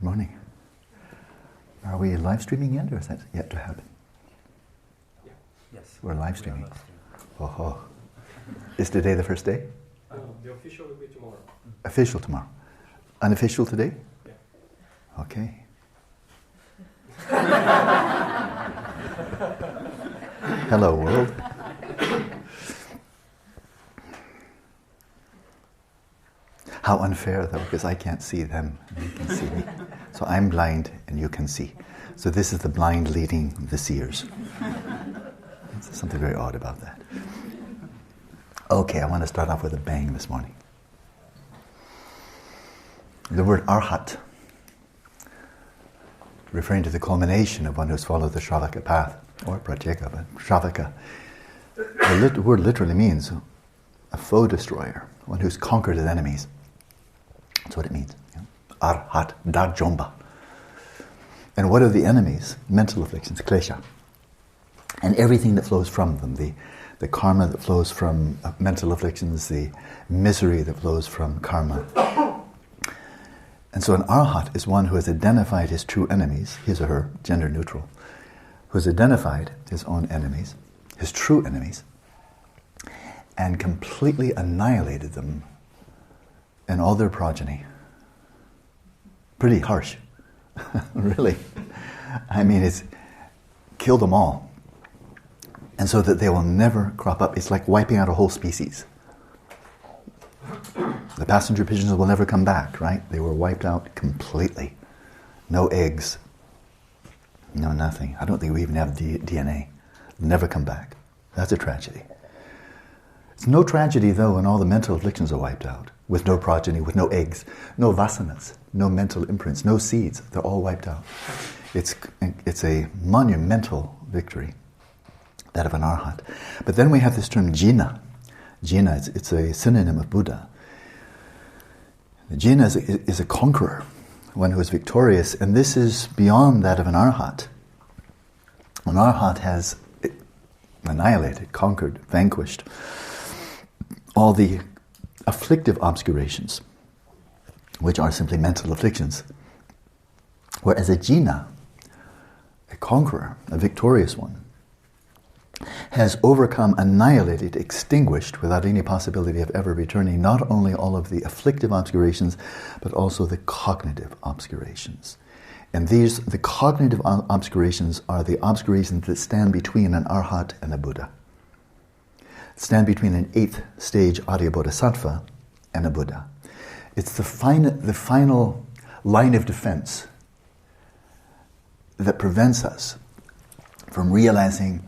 morning. Are we live streaming yet, or is that yet to happen? Yeah. Yes. We're live streaming. Oh. Is today the first day? The official will be tomorrow. Official tomorrow. Unofficial today? Yeah. Okay. Hello, world. How unfair, though, because I can't see them and you can see me. So I'm blind and you can see. So this is the blind leading the seers. There's something very odd about that. Okay, I want to start off with a bang this morning. The word arhat, referring to the culmination of one who's followed the Shravaka path, or pratyeka, but Shravaka. The word literally means a foe destroyer, one who's conquered his enemies. That's what it means. Arhat, darjomba. And what are the enemies? Mental afflictions, klesha. And everything that flows from them, the karma that flows from mental afflictions, the misery that flows from karma. And so an arhat is one who has identified his true enemies, his or her, gender neutral, who has identified his own enemies, his true enemies, and completely annihilated them and all their progeny. Pretty harsh, really. I mean, it's killed them all. And so that they will never crop up. It's like wiping out a whole species. The passenger pigeons will never come back, right? They were wiped out completely. No eggs. No nothing. I don't think we even have DNA. Never come back. That's a tragedy. It's no tragedy, though, when all the mental afflictions are wiped out, with no progeny, with no eggs, no vasanas, no mental imprints, no seeds. They're all wiped out. It's a monumental victory, that of an arhat. But then we have this term jina. Jina, it's a synonym of Buddha. The jina is a conqueror, one who is victorious, and this is beyond that of an arhat. An arhat has annihilated, conquered, vanquished all the afflictive obscurations, which are simply mental afflictions. Whereas a jina, a conqueror, a victorious one, has overcome, annihilated, extinguished, without any possibility of ever returning, not only all of the afflictive obscurations, but also the cognitive obscurations. And the cognitive obscurations are the obscurations that stand between an arhat and a Buddha. Stand between an 8th stage Arya Bodhisattva and a Buddha. It's the final line of defense that prevents us from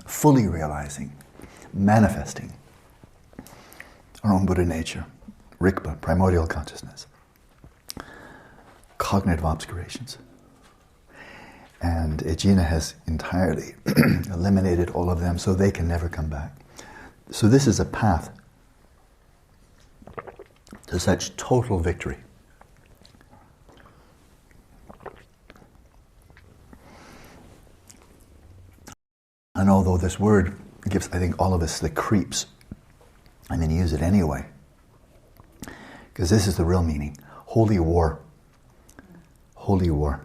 fully realizing, manifesting our own Buddha nature, Rigpa, primordial consciousness, cognitive obscurations. And Jina has entirely eliminated all of them, so they can never come back. So this is a path to such total victory. And although this word gives, I think, all of us the creeps, I'm going to use it anyway, because this is the real meaning. Holy war. Holy war.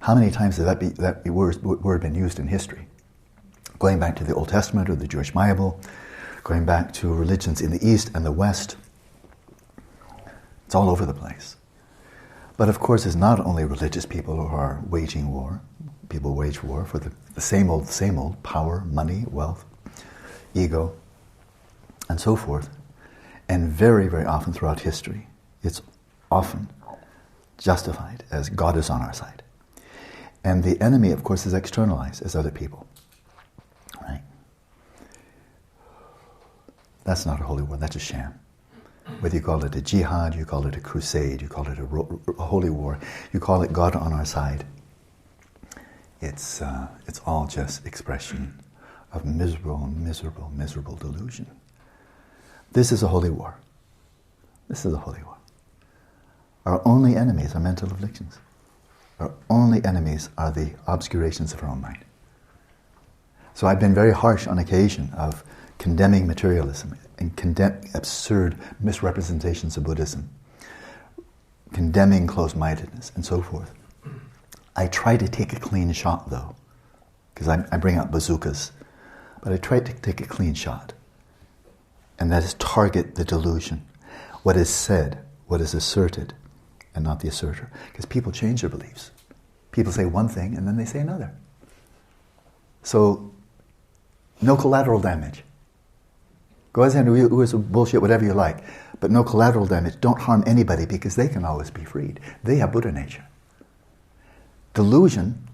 How many times has that word been used in history? Going back to the Old Testament or the Jewish Bible, going back to religions in the East and the West. It's all over the place. But of course, it's not only religious people who are waging war. People wage war for the same old power, money, wealth, ego, and so forth. And very, very often throughout history, it's often justified as God is on our side. And the enemy, of course, is externalized as other people. Right? That's not a holy war, that's a sham. Whether you call it a jihad, you call it a crusade, you call it a holy war, you call it God on our side, it's all just expression of miserable delusion. This is a holy war. This is a holy war. Our only enemies are mental afflictions. Our only enemies are the obscurations of our own mind. So I've been very harsh on occasion of condemning materialism and condemning absurd misrepresentations of Buddhism, condemning closed-mindedness and so forth. I try to take a clean shot though, because I bring out bazookas, but I try to take a clean shot. And that is target the delusion. What is said, what is asserted, and not the asserter. Because people change their beliefs. People say one thing and then they say another. So, no collateral damage. Go ahead and do bullshit, whatever you like, but no collateral damage. Don't harm anybody because they can always be freed. They have Buddha nature. Delusion,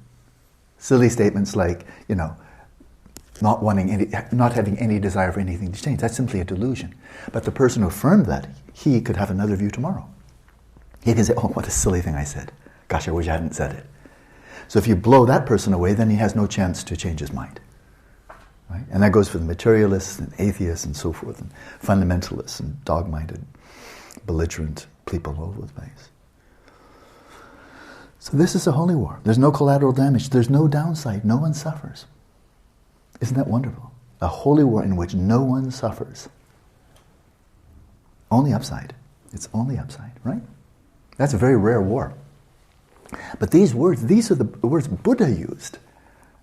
silly statements like, not having any desire for anything to change. That's simply a delusion. But the person who affirmed that, he could have another view tomorrow. He can say, oh, what a silly thing I said. Gosh, I wish I hadn't said it. So if you blow that person away, then he has no chance to change his mind. Right? And that goes for the materialists and atheists and so forth, and fundamentalists and dog-minded, belligerent people all over the place. So this is a holy war. There's no collateral damage. There's no downside. No one suffers. Isn't that wonderful? A holy war in which no one suffers. Only upside. It's only upside, right? That's a very rare war. But these are the words Buddha used.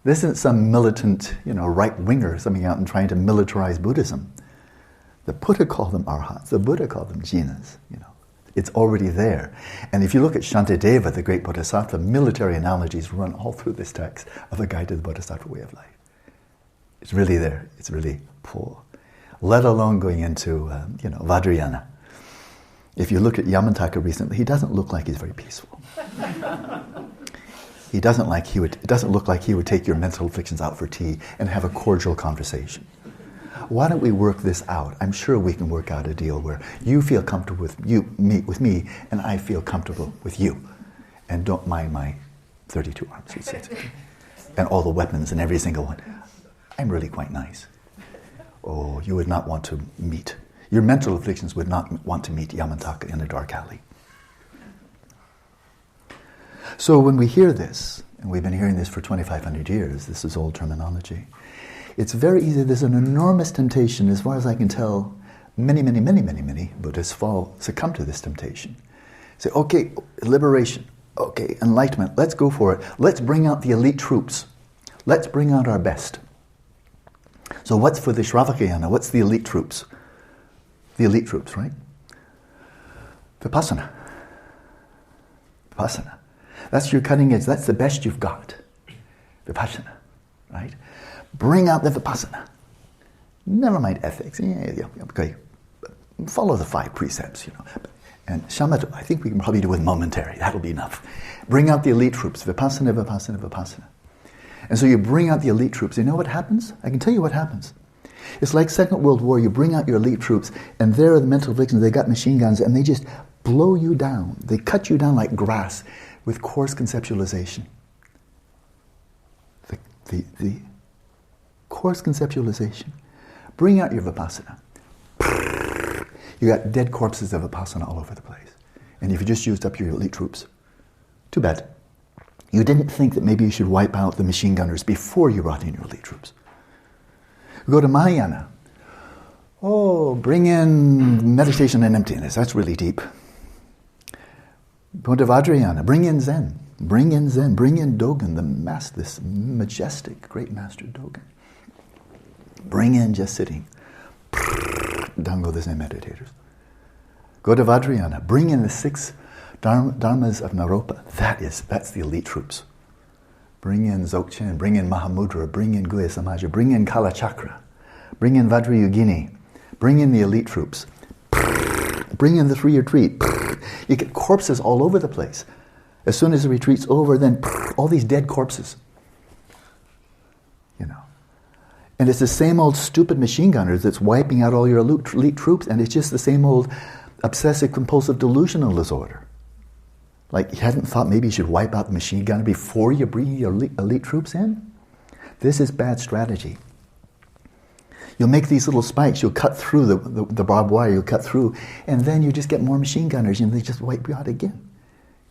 This isn't some militant, right-winger coming out and trying to militarize Buddhism. The Buddha called them arhats. The Buddha called them jinas. It's already there. And if you look at Shantideva, the great bodhisattva, military analogies run all through this text of a guide to the bodhisattva way of life. It's really there. It's really full. Let alone going into, Vajrayana. If you look at Yamataka recently, he doesn't look like he's very peaceful. It doesn't look like he would take your mental afflictions out for tea and have a cordial conversation. Why don't we work this out? I'm sure we can work out a deal where you feel comfortable with me, and I feel comfortable with you. And don't mind my 32 arms. And all the weapons and every single one. I'm really quite nice. Oh, you would not want to meet. Your mental afflictions would not want to meet Yamataka in a dark alley. So when we hear this, and we've been hearing this for 2,500 years, this is old terminology, it's very easy. There's an enormous temptation, as far as I can tell. Many Buddhists succumb to this temptation. Say, okay, liberation, okay, enlightenment, let's go for it. Let's bring out the elite troops. Let's bring out our best. So what's for the Shravakayana? What's the elite troops? The elite troops, right? Vipassana. That's your cutting edge. That's the best you've got. Vipashyana, right? Bring out the Vipassana. Never mind ethics. Okay. Follow the 5 precepts, And Shamatha, I think we can probably do with momentary. That'll be enough. Bring out the elite troops. Vipassana. And so you bring out the elite troops. You know what happens? I can tell you what happens. It's like Second World War. You bring out your elite troops, and there are the mental victims. They got machine guns, and they just blow you down. They cut you down like grass with coarse conceptualization. The coarse conceptualization. Bring out your Vipassana. You got dead corpses of Vipassana all over the place. And if you just used up your elite troops, too bad. You didn't think that maybe you should wipe out the machine gunners before you brought in your elite troops. Go to Mahayana. Oh, bring in meditation and emptiness. That's really deep. Go to Vajrayana. Bring in Zen. Bring in Dogen, this majestic, great master Dogen. Bring in just sitting. Down go the Zen meditators. Go to Vajrayana. Bring in the 6 dharmas of Naropa. That's the elite troops. Bring in Dzogchen, bring in Mahamudra, bring in Guhya Samaja, bring in Kala Chakra, bring in Vajrayogini, bring in the elite troops, bring in the 3 retreat. You get corpses all over the place. As soon as the retreat's over, then all these dead corpses. And it's the same old stupid machine gunners that's wiping out all your elite troops, and it's just the same old obsessive compulsive delusional disorder. Like, you hadn't thought maybe you should wipe out the machine gunner before you bring your elite troops in? This is bad strategy. You'll make these little spikes, you'll cut through the barbed wire, you'll cut through, and then you just get more machine gunners, and they just wipe you out again.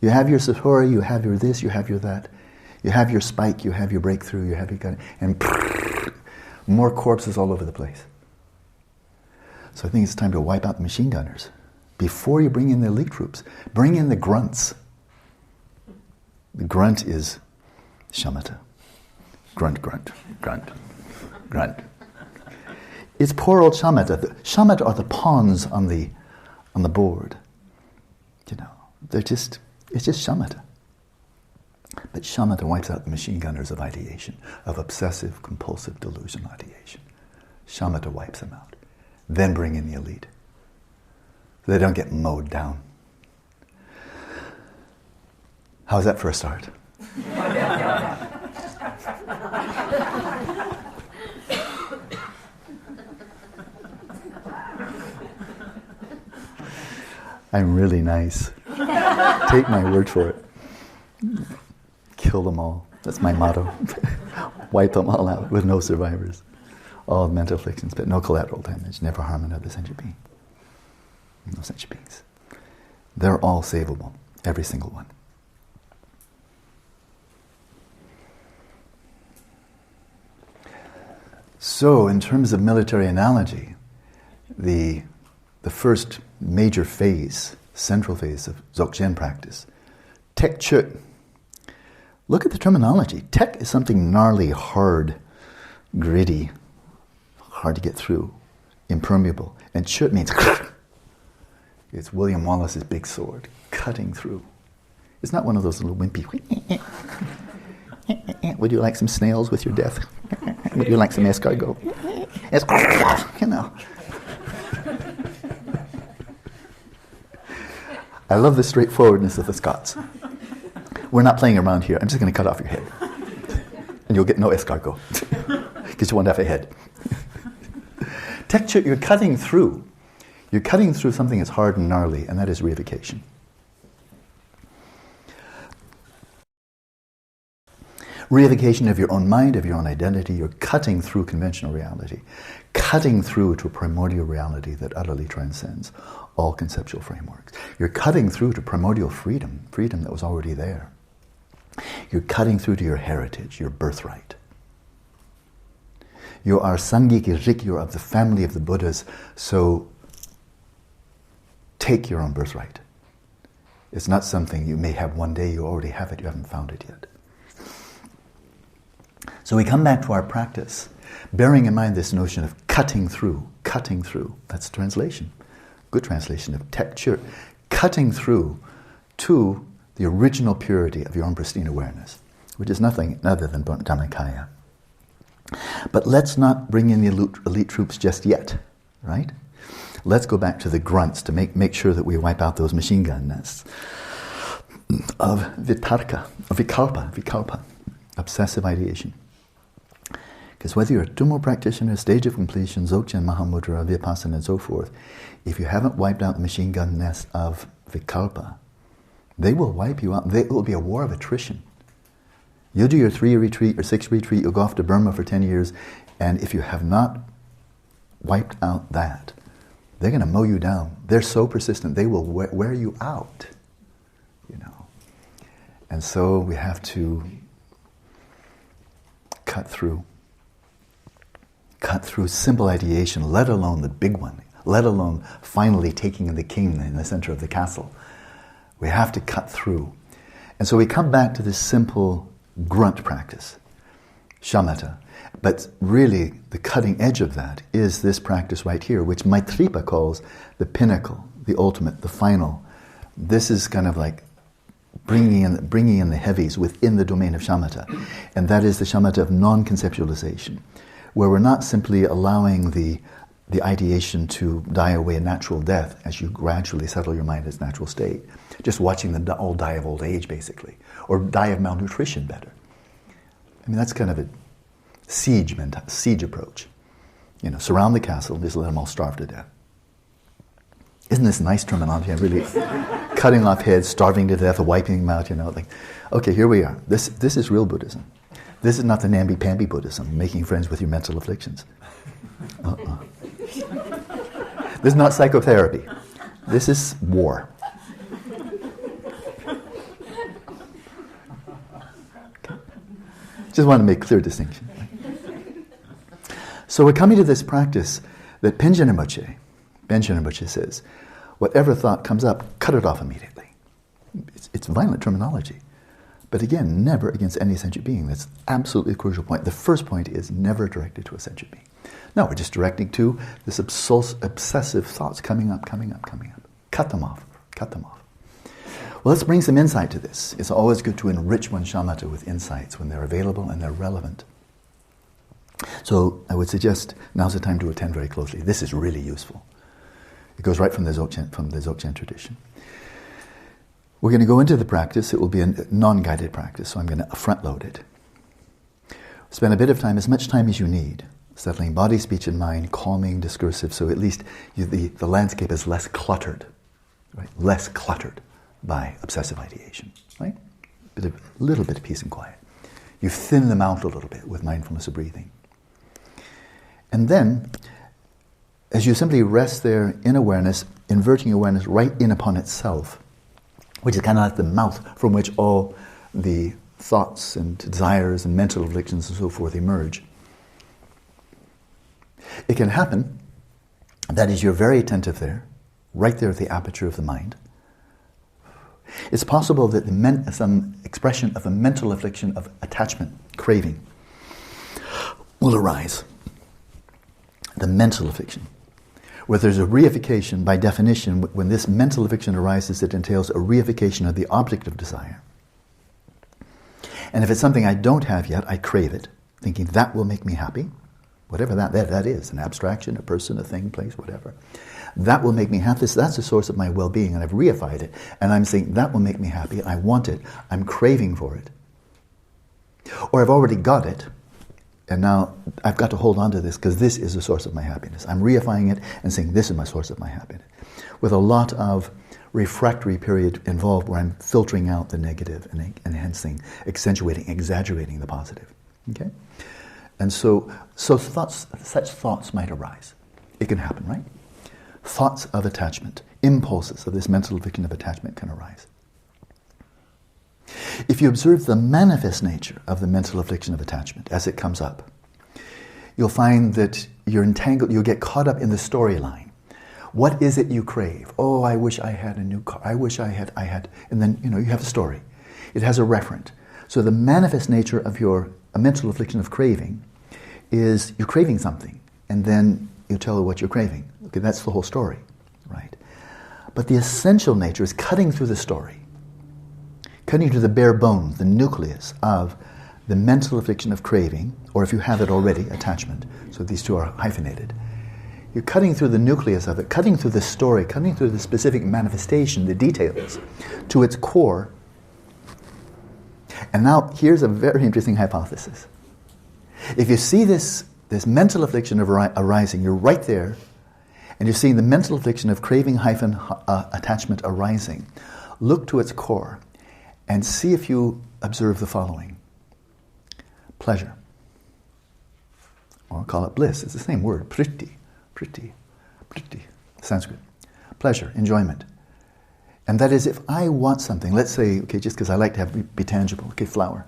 You have your satori, you have your this, you have your that. You have your spike, you have your breakthrough, you have your gun, and more corpses all over the place. So I think it's time to wipe out the machine gunners. Before you bring in the elite troops, bring in the grunts. The grunt is Shamatha. Grunt, grunt, grunt, grunt. It's poor old shamatha. Shamatha are the pawns on the board. You know, it's just shamatha. But shamatha wipes out the machine gunners of ideation, of obsessive, compulsive, delusional ideation. Shamatha wipes them out. Then bring in the elite. So they don't get mowed down. How's that for a start? I'm really nice. Take my word for it. Kill them all. That's my motto. Wipe them all out with no survivors. All mental afflictions, but no collateral damage. Never harm another sentient being. No sentient beings. They're all savable. Every single one. So, in terms of military analogy, the first major phase, central phase of Dzogchen practice, Trekchö. Look at the terminology. Tek is something gnarly, hard, gritty, hard to get through, impermeable. And Chö means it's William Wallace's big sword, cutting through. It's not one of those little wimpy, would you like some snails with your death? Would you like some escargot? You know. I love the straightforwardness of the Scots. We're not playing around here. I'm just going to cut off your head. And you'll get no escargot. Because you won't have a head. Trekchö, you're cutting through. You're cutting through something that's hard and gnarly, and that is reification. Reification of your own mind, of your own identity. You're cutting through conventional reality. Cutting through to a primordial reality that utterly transcends all conceptual frameworks. You're cutting through to primordial freedom, freedom that was already there. You're cutting through to your heritage, your birthright. You are Sangiki Rik, you're of the family of the Buddhas, so take your own birthright. It's not something you may have one day, you already have it, you haven't found it yet. So we come back to our practice, bearing in mind this notion of cutting through, that's translation. Good translation of Trekchö, cutting through to the original purity of your own pristine awareness, which is nothing other than Dhammakaya. But let's not bring in the elite troops just yet, right? Let's go back to the grunts to make sure that we wipe out those machine gun nests of vikalpa, obsessive ideation. Because whether you're a Tummo practitioner, stage of completion, Dzogchen, Mahamudra, Vipashyana, and so forth, if you haven't wiped out the machine gun nest of vikalpa, they will wipe you out. It will be a war of attrition. You'll do your 3-year retreat, your 6 retreat, you'll go off to Burma for 10 years, and if you have not wiped out that, they're going to mow you down. They're so persistent, they will wear you out, you know. And so we have to cut through simple ideation, let alone the big one, let alone finally taking the king in the center of the castle. We have to cut through. And so we come back to this simple grunt practice, shamatha. But really, the cutting edge of that is this practice right here, which Maitripa calls the pinnacle, the ultimate, the final. This is kind of like bringing in the heavies within the domain of shamatha. And that is the shamatha of non-conceptualization, where we're not simply allowing the ideation to die away a natural death as you gradually settle your mind in its natural state. Just watching them all die of old age, basically. Or die of malnutrition, better. I mean, that's kind of a siege approach. You know, surround the castle and just let them all starve to death. Isn't this nice terminology? I'm really cutting off heads, starving to death, wiping them out, you know. Like, okay, here we are. This is real Buddhism. This is not the namby-pamby Buddhism, making friends with your mental afflictions. This is not psychotherapy. This is war. Okay. Just want to make clear distinction. So we're coming to this practice that Panchen Lozang says, whatever thought comes up, cut it off immediately. It's violent terminology. But again, never against any sentient being. That's absolutely a crucial point. The first point is never directed to a sentient being. No, we're just directing to this obsessive thoughts coming up. Cut them off. Well, let's bring some insight to this. It's always good to enrich one's shamatha with insights when they're available and they're relevant. So I would suggest now's the time to attend very closely. This is really useful. It goes right from the Dzogchen tradition. We're going to go into the practice. It will be a non-guided practice, so I'm going to front load it. Spend a bit of time, as much time as you need, settling body, speech, and mind, calming, discursive, so at least the landscape is less cluttered, right? Less cluttered by obsessive ideation, right? A little bit of peace and quiet. You thin them out a little bit with mindfulness of breathing. And then, as you simply rest there in awareness, inverting awareness right in upon itself, which is kind of like the mouth from which all the thoughts and desires and mental afflictions and so forth emerge. It can happen, that is, you're very attentive there, right there at the aperture of the mind. It's possible that some expression of a mental affliction of attachment, craving, will arise. The mental affliction. Where there's a reification, by definition, when this mental affliction arises, it entails a reification of the object of desire. And if it's something I don't have yet, I crave it, thinking that will make me happy, whatever that is, an abstraction, a person, a thing, place, whatever. That will make me happy. That's the source of my well-being, and I've reified it. And I'm saying that will make me happy. I want it. I'm craving for it. Or I've already got it, and now I've got to hold on to this because this is the source of my happiness. I'm reifying it and saying this is my source of my happiness. With a lot of refractory period involved where I'm filtering out the negative and enhancing, accentuating, exaggerating the positive. Okay? And so such thoughts might arise. It can happen, right? Thoughts of attachment, impulses of this mental affliction of attachment can arise. If you observe the manifest nature of the mental affliction of attachment as it comes up, you'll find that you're entangled, you'll get caught up in the storyline. What is it you crave? Oh, I wish I had a new car. I wish I had, and then, you have a story. It has a referent. So the manifest nature of your mental affliction of craving is you're craving something, and then you tell her what you're craving. Okay, that's the whole story, right? But the essential nature is cutting through the story, cutting to the bare bones, the nucleus of the mental affliction of craving, or if you have it already, attachment. So these two are hyphenated. You're cutting through the nucleus of it, cutting through the story, cutting through the specific manifestation, the details, to its core. And now, here's a very interesting hypothesis. If you see this mental affliction of arising, you're right there, and you're seeing the mental affliction of craving attachment arising, look to its core and see if you observe the following. Pleasure. Or call it bliss. It's the same word. Priti. Sanskrit. Pleasure, enjoyment. And that is, if I want something, let's say, okay, just because I like to be tangible, okay, flower.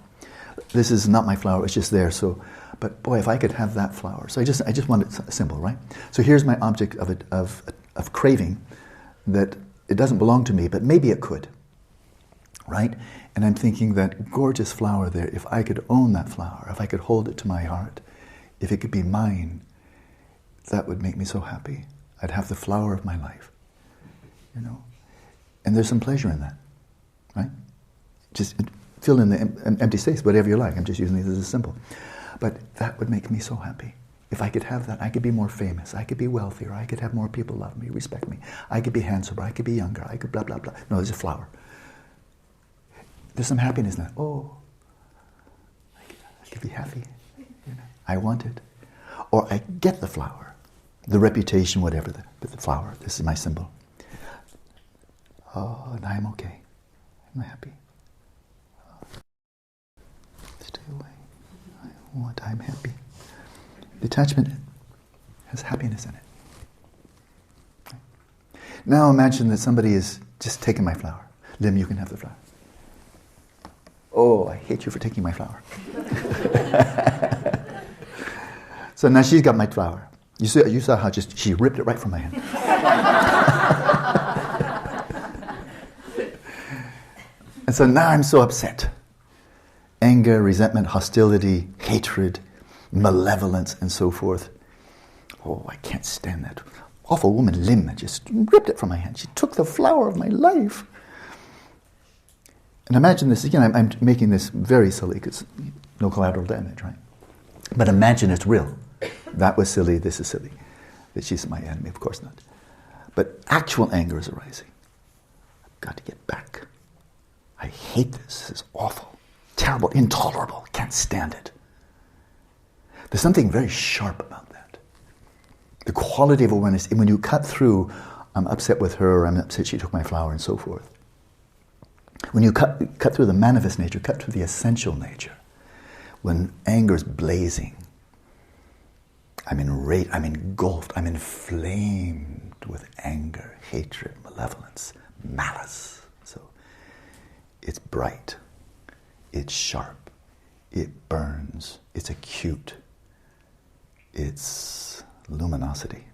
This is not my flower, it's just there, so, but boy, if I could have that flower. So I just want it simple, right? So here's my object of craving, that it doesn't belong to me, but maybe it could, right? And I'm thinking that gorgeous flower there, if I could own that flower, if I could hold it to my heart, if it could be mine, that would make me so happy. I'd have the flower of my life, And there's some pleasure in that, right? Just fill in the empty space, whatever you like. I'm just using these as a simple. But that would make me so happy. If I could have that, I could be more famous, I could be wealthier, I could have more people love me, respect me, I could be handsomer, I could be younger, I could blah, blah, blah. No, there's a flower. There's some happiness in that. Oh, I could be happy. I want it. Or I get the flower, the reputation, whatever, the flower. This is my symbol. Oh, and I'm okay. I'm happy. Stay away. I'm happy. Detachment has happiness in it. Now imagine that somebody is just taking my flower. Lim, you can have the flower. Oh, I hate you for taking my flower. So now she's got my flower. You saw how she ripped it right from my hand. And so now I'm so upset. anger, resentment, hostility, hatred, malevolence, and so forth. Oh, I can't stand that awful woman Lim. Just ripped it from my hand. She took the flower of my life. And imagine this, again, I'm making this very silly because no collateral damage, right? But imagine it's real. That was silly, this is silly. That she's my enemy, of course not. But actual anger is arising. I've got to get back. I hate this. This is awful, terrible, intolerable. Can't stand it. There's something very sharp about that. The quality of awareness, when you cut through, I'm upset with her, or I'm upset she took my flower, and so forth. When you cut through the manifest nature, cut through the essential nature, when anger is blazing, I'm enraged, I'm engulfed, I'm inflamed with anger, hatred, malevolence, malice. So it's bright, it's sharp, it burns, it's acute, it's luminosity.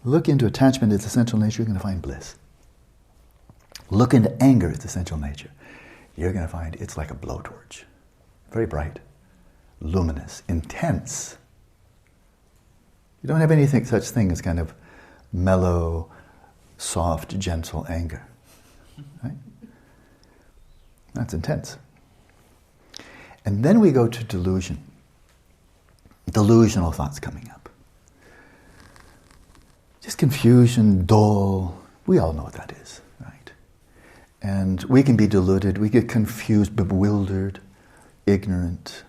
Look into attachment, its essential nature, you're going to find bliss. Look into anger, its essential nature. You're going to find it's like a blowtorch. Very bright, luminous, intense. You don't have anything such thing as kind of mellow, soft, gentle anger. Right? That's intense. And then we go to delusion. Delusional thoughts coming up. Just confusion, dull. We all know what that is, right? And we can be deluded, we get confused, bewildered, ignorant,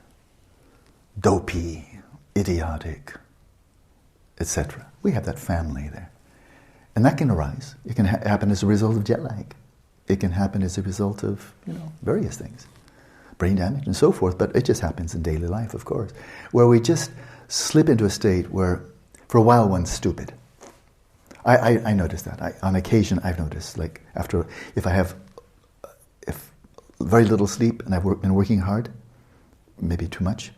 dopey, idiotic, etc. We have that family there. And that can arise. It can happen as a result of jet lag. It can happen as a result of, various things. Brain damage and so forth, but it just happens in daily life, of course, where we just slip into a state where, for a while, one's stupid. I noticed that. On occasion, I've noticed, like, if I have very little sleep and I've been working hard, maybe too much,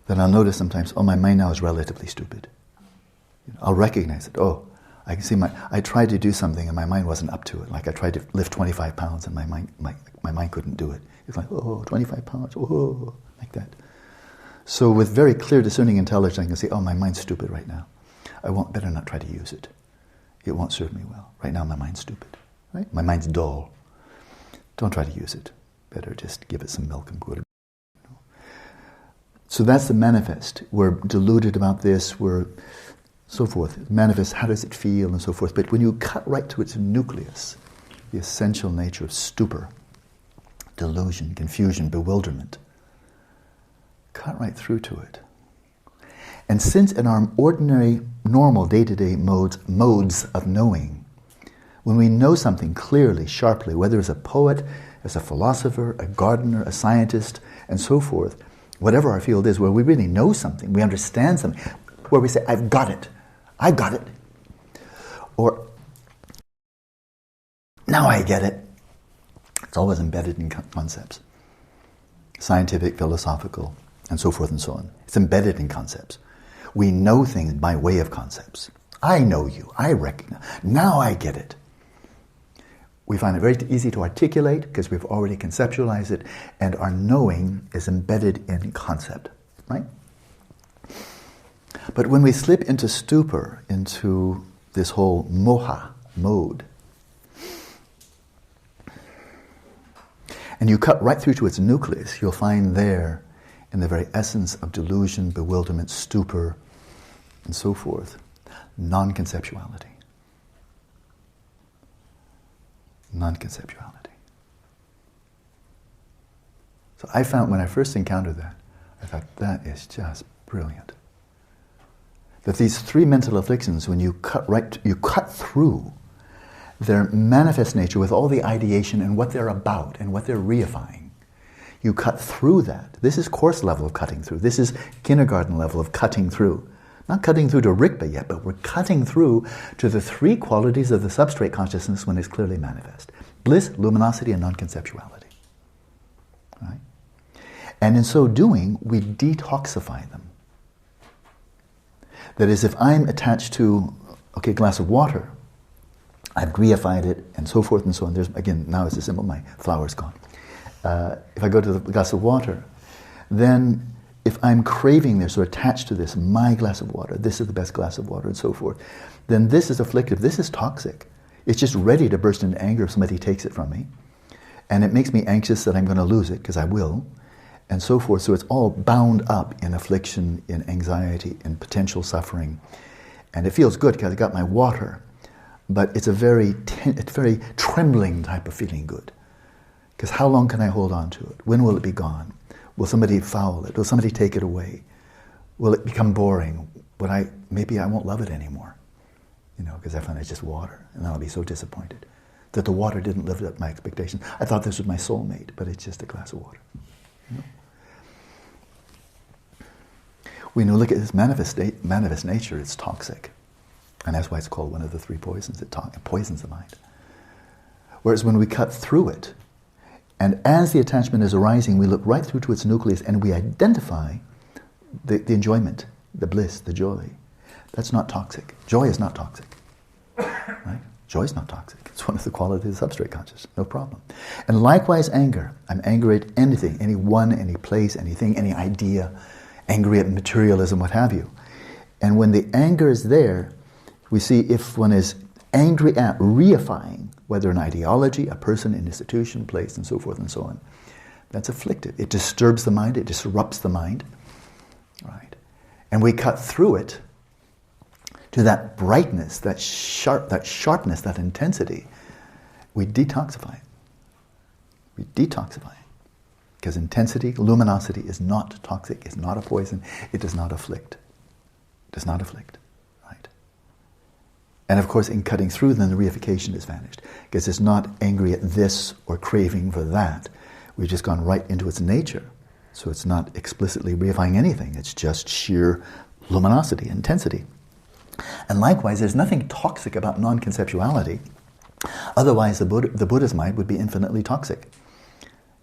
then I'll notice sometimes, my mind now is relatively stupid. I'll recognize it. I can see I tried to do something and my mind wasn't up to it. Like I tried to lift 25 pounds and my mind couldn't do it. It's like, 25 pounds, like that. So with very clear discerning intelligence, I can say, my mind's stupid right now. Better not try to use it. It won't serve me well. Right now my mind's stupid. Right? My mind's dull. Don't try to use it. Better just give it some milk and go to bed. So that's the manifest. We're deluded about this, we're so forth. Manifest, how does it feel and so forth. But when you cut right to its nucleus, the essential nature of stupor, delusion, confusion, bewilderment, cut right through to it. And since in our ordinary, normal, day-to-day modes of knowing, when we know something clearly, sharply, whether as a poet, as a philosopher, a gardener, a scientist, and so forth, whatever our field is, where we really know something, we understand something, where we say, I've got it, or now I get it. It's always embedded in concepts, scientific, philosophical, and so forth and so on. It's embedded in concepts. We know things by way of concepts. I know you, I recognize, now I get it. We find it very easy to articulate because we've already conceptualized it, and our knowing is embedded in concept, right? But when we slip into stupor, into this whole moha mode, and you cut right through to its nucleus, you'll find there, in the very essence of delusion, bewilderment, stupor, and so forth, non-conceptuality. Non-conceptuality. So I found when I first encountered that, I thought, that is just brilliant. That these three mental afflictions, when you cut through their manifest nature with all the ideation and what they're about and what they're reifying. You cut through that. This is course level of cutting through. This is kindergarten level of cutting through. Not cutting through to Rigpa yet, but we're cutting through to the three qualities of the substrate consciousness when it's clearly manifest. Bliss, luminosity, and non-conceptuality. Right? And in so doing, we detoxify them. That is, if I'm attached to, a glass of water, I've griified it, and so forth and so on. There's, again, now it's a symbol, my flower's gone. If I go to the glass of water, then if I'm craving this or attached to this, my glass of water, this is the best glass of water, and so forth, then this is afflictive, this is toxic. It's just ready to burst into anger if somebody takes it from me. And it makes me anxious that I'm going to lose it, because I will, and so forth. So it's all bound up in affliction, in anxiety, in potential suffering. And it feels good because I got my water, but it's a very trembling type of feeling good. Because how long can I hold on to it? When will it be gone? Will somebody foul it? Will somebody take it away? Will it become boring? Maybe I won't love it anymore, because I find it's just water, and I'll be so disappointed that the water didn't live up to my expectations. I thought this was my soulmate, but it's just a glass of water. When you look at this manifest nature, it's toxic. And that's why it's called one of the three poisons. It poisons the mind. Whereas when we cut through it, and as the attachment is arising, we look right through to its nucleus and we identify the enjoyment, the bliss, the joy. That's not toxic. Joy is not toxic. Right? Joy is not toxic. It's one of the qualities of substrate consciousness. No problem. And likewise anger. I'm angry at anything, anyone, any place, anything, any idea, angry at materialism, what have you. And when the anger is there, we see if one is angry at reifying, whether an ideology, a person, an institution, place, and so forth and so on, that's afflictive. It disturbs the mind, it disrupts the mind. Right? And we cut through it to that brightness, that sharpness, that intensity. We detoxify it. We detoxify it. Because intensity, luminosity is not toxic, it's not a poison, it does not afflict. It does not afflict. Right? And of course, in cutting through, then the reification has vanished. Because it's not angry at this or craving for that. We've just gone right into its nature. So it's not explicitly reifying anything. It's just sheer luminosity, intensity. And likewise, there's nothing toxic about non-conceptuality. Otherwise, the Buddha's mind would be infinitely toxic.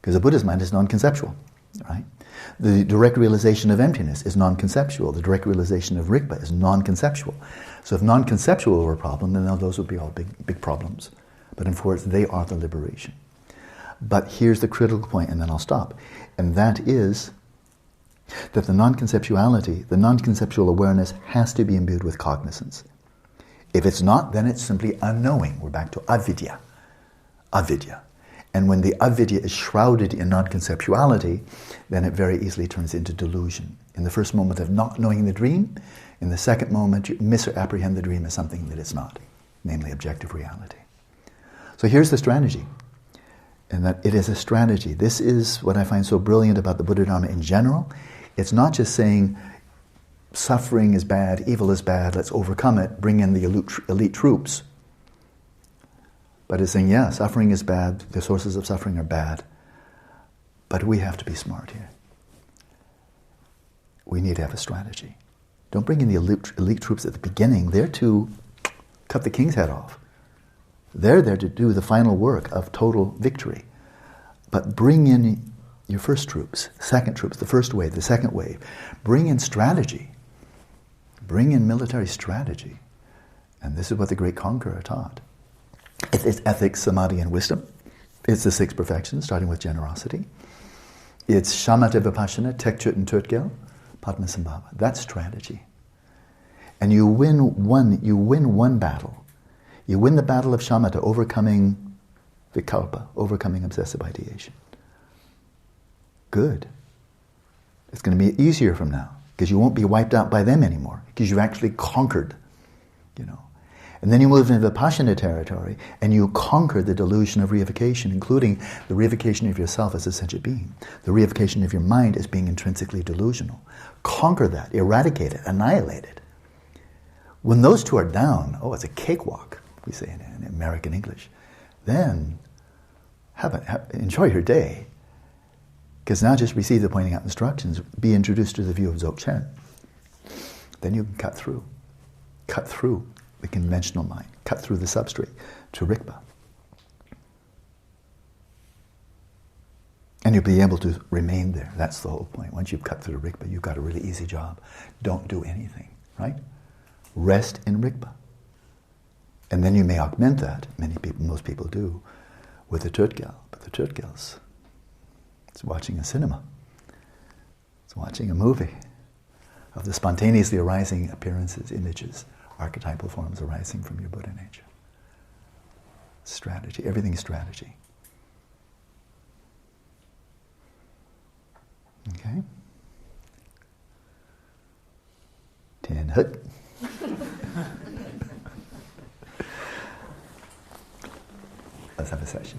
Because the Buddha's mind is non-conceptual. Right? The direct realization of emptiness is non-conceptual. The direct realization of Rigpa is non-conceptual. So if non-conceptual were a problem, then those would be all big problems. But in course, they are the liberation. But here's the critical point, and then I'll stop. And that is that the non-conceptuality, the non-conceptual awareness has to be imbued with cognizance. If it's not, then it's simply unknowing. We're back to avidya. Avidya. And when the avidya is shrouded in non-conceptuality, then it very easily turns into delusion. In the first moment of not knowing the dream, in the second moment you misapprehend the dream as something that it's not, namely objective reality. So here's the strategy. And that it is a strategy. This is what I find so brilliant about the Buddha Dharma in general. It's not just saying suffering is bad, evil is bad, let's overcome it, bring in the elite troops. But it's saying, yeah, suffering is bad, the sources of suffering are bad, but we have to be smart here. We need to have a strategy. Don't bring in the elite troops at the beginning. They're to cut the king's head off. They're there to do the final work of total victory. But bring in your first troops, second troops, the first wave, the second wave. Bring in strategy. Bring in military strategy. And this is what the great conqueror taught. It's ethics, samadhi, and wisdom. It's the six perfections, starting with generosity. It's Shamatha, Vipashyana, Trekchö and tutor, Padmasambhava. That's strategy. And you win one battle. You win the battle of Shamatha, overcoming vikalpa, overcoming obsessive ideation. Good. It's going to be easier from now, because you won't be wiped out by them anymore, because you've actually conquered, And then you move into Vipassana territory, and you conquer the delusion of reification, including the reification of yourself as a sentient being, the reification of your mind as being intrinsically delusional. Conquer that, eradicate it, annihilate it. When those two are down, it's a cakewalk, we say in American English, then enjoy your day. Because now just receive the pointing out instructions, be introduced to the view of Dzogchen. Then you can cut through the conventional mind, cut through the substrate to Rigpa. And you'll be able to remain there. That's the whole point. Once you've cut through Rigpa, you've got a really easy job. Don't do anything, right? Rest in Rigpa. And then you may augment that, most people do, with the Trekchö. But the Trekchö's, it's watching a cinema. It's watching a movie of the spontaneously arising appearances, images, archetypal forms arising from your Buddha nature. Strategy, everything's strategy. Okay? 10 hut. Let's have a session.